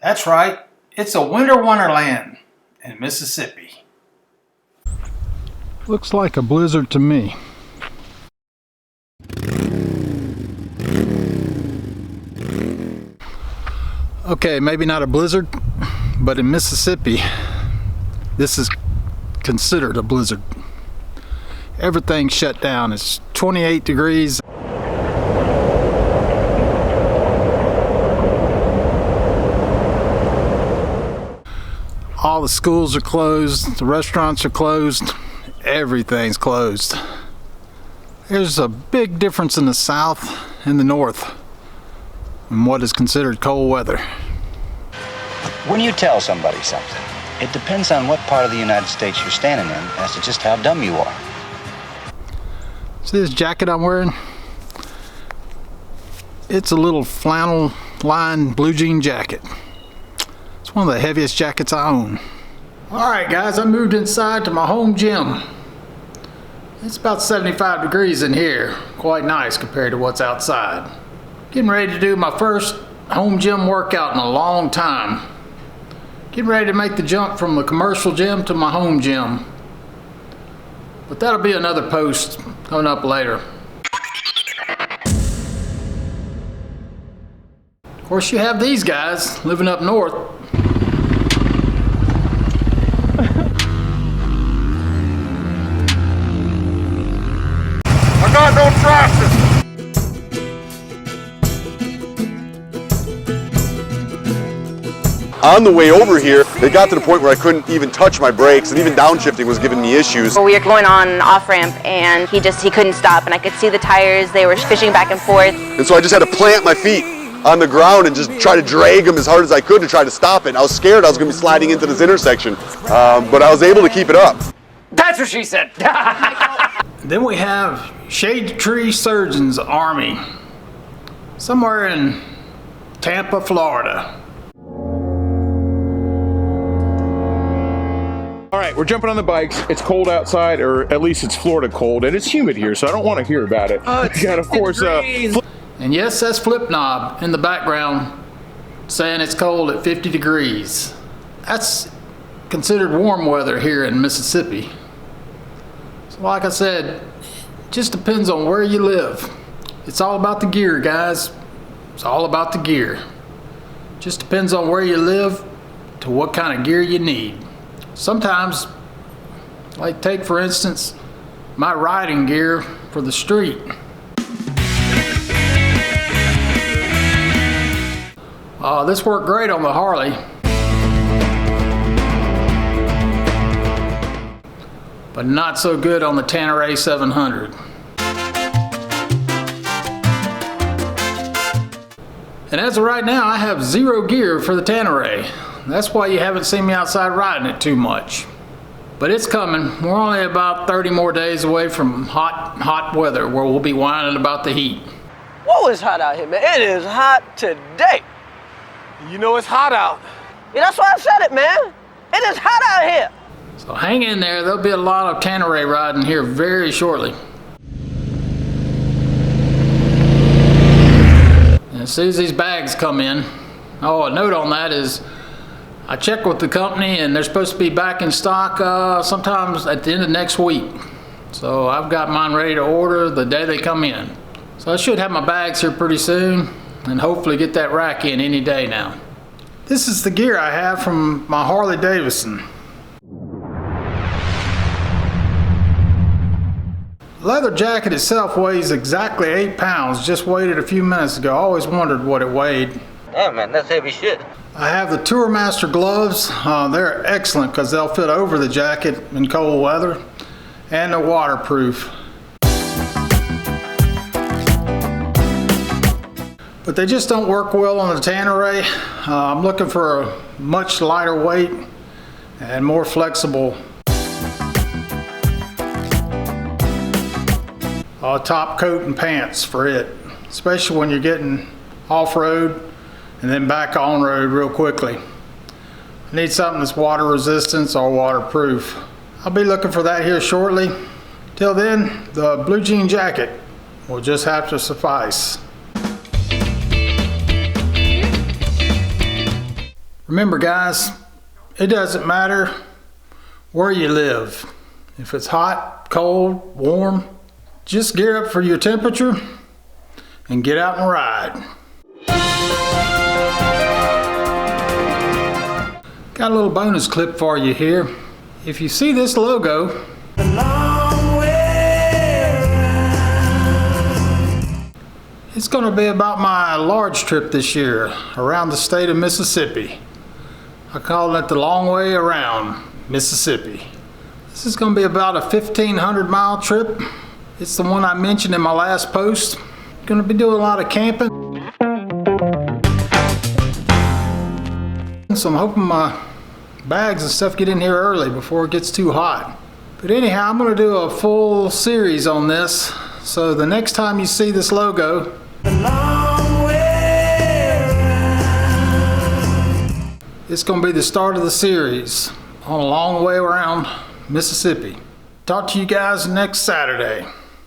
That's right, it's a winter wonderland in Mississippi. Looks like a blizzard to me. Okay, maybe not a blizzard, but in Mississippi, this is considered a blizzard. Everything's shut down. It's 28 degrees. All the schools are closed, the restaurants are closed, everything's closed. There's a big difference in the south and the north in what is considered cold weather. When you tell somebody something, it depends on what part of the United States you're standing in as to just how dumb you are. See this jacket I'm wearing? It's a little flannel lined blue jean jacket. It's one of the heaviest jackets I own. Alright guys, I moved inside to my home gym. It's about 75 degrees in here. Quite nice compared to what's outside. Getting ready to do my first home gym workout in a long time. Getting ready to make the jump from the commercial gym to my home gym. But that'll be another post coming up later. Of course you have these guys living up north. I got no traction! On the way over here, they got to the point where I couldn't even touch my brakes, and even downshifting was giving me issues. We were going on an off-ramp, and he couldn't stop, and I could see the tires, they were fishing back and forth. And so I just had to plant my feet on the ground and just try to drag them as hard as I could to try to stop it. And I was scared I was going to be sliding into this intersection, but I was able to keep it up. That's what she said. Then we have Shade Tree Surgeons Army, somewhere in Tampa, Florida. All right, we're jumping on the bikes. It's cold outside, or at least it's Florida cold, and it's humid here, so I don't want to hear about it. And of course, and yes, that's Flip Knob in the background saying it's cold at 50 degrees. That's considered warm weather here in Mississippi. So like I said, it just depends on where you live. It's all about the gear, guys. It's all about the gear. Just depends on where you live to what kind of gear you need. Sometimes, like take for instance, my riding gear for the street. This worked great on the Harley. But not so good on the Tanner 700. And as of right now, I have zero gear for the Tanner. That's why you haven't seen me outside riding it too much. But it's coming. We're only about 30 more days away from hot weather where we'll be whining about the heat. Whoa, it's hot out here, man. It is hot today. You know it's hot out. Yeah, that's why I said it, man. It is hot out here. So hang in there. There'll be a lot of Tanner riding here very shortly. And as soon as these bags come in, a note on that is I checked with the company and they're supposed to be back in stock sometimes at the end of next week. So I've got mine ready to order the day they come in. So I should have my bags here pretty soon and hopefully get that rack in any day now. This is the gear I have from my Harley Davidson. The leather jacket itself weighs exactly 8 pounds. Just weighed it a few minutes ago. I always wondered what it weighed. Damn, man, that's heavy shit. I have the Tourmaster gloves. They're excellent because they'll fit over the jacket in cold weather, and they're waterproof. But they just don't work well on the Tanner. I'm looking for a much lighter weight and more flexible top coat and pants for it, especially when you're getting off-road and then back on road real quickly. I need something that's water resistant or waterproof. I'll be looking for that here shortly. Till then, the blue jean jacket will just have to suffice. Remember guys, it doesn't matter where you live. If it's hot, cold, warm, just gear up for your temperature and get out and ride. Got a little bonus clip for you here. If you see this logo, it's going to be about my large trip this year around the state of Mississippi. I call it the Long Way Around Mississippi. This is going to be about a 1,500 mile trip. It's the one I mentioned in my last post. Going to be doing a lot of camping. So I'm hoping my bags and stuff get in here early before it gets too hot. But anyhow, I'm going to do a full series on this. So the next time you see this logo, it's going to be the start of the series on a long way around Mississippi. Talk to you guys next Saturday.